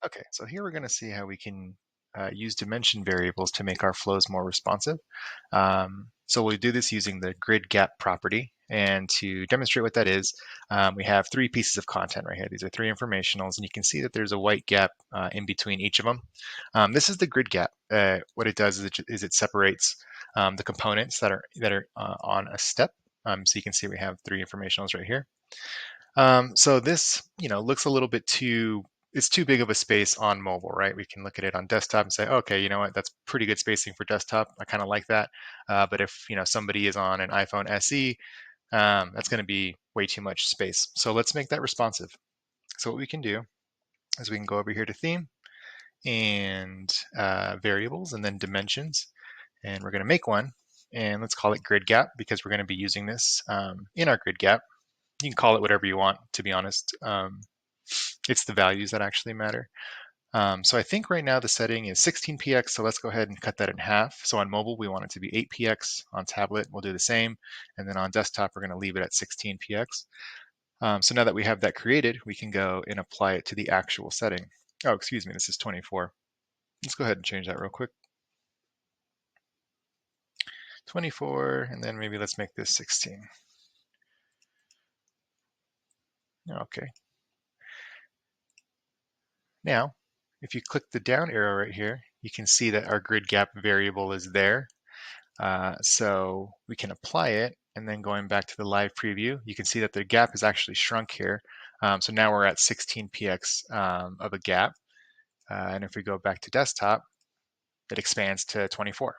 Okay, so here we're going to see how we can use dimension variables to make our flows more responsive. So we'll do this using the grid gap property. And to demonstrate what that is, we have three pieces of content right here. These are three informationals, and you can see that there's a white gap in between each of them. This is the grid gap. What it does is it separates the components that are on a step. So you can see we have three informationals right here. So this, looks a little bit it's too big of a space on mobile, right? We can look at it on desktop and say, okay, you know what, that's pretty good spacing for desktop. I kind of like that. But if, somebody is on an iPhone SE, that's going to be way too much space. So let's make that responsive. So what we can do is we can go over here to theme and variables and then dimensions. And we're going to make one. And let's call it grid gap because we're going to be using this in our grid gap. You can call it whatever you want, to be honest. It's the values that actually matter. So I think right now the setting is 16px, so let's go ahead and cut that in half. So on mobile, we want it to be 8px. On tablet, we'll do the same. And then on desktop, we're going to leave it at 16px. So now that we have that created, we can go and apply it to the actual setting. Oh, excuse me, this is 24. Let's go ahead and change that real quick. 24, and then maybe let's make this 16. Okay. Now, if you click the down arrow right here, you can see that our grid gap variable is there. So we can apply it, and then going back to the live preview, you can see that the gap is actually shrunk here. So now we're at 16px of a gap. And if we go back to desktop, it expands to 24.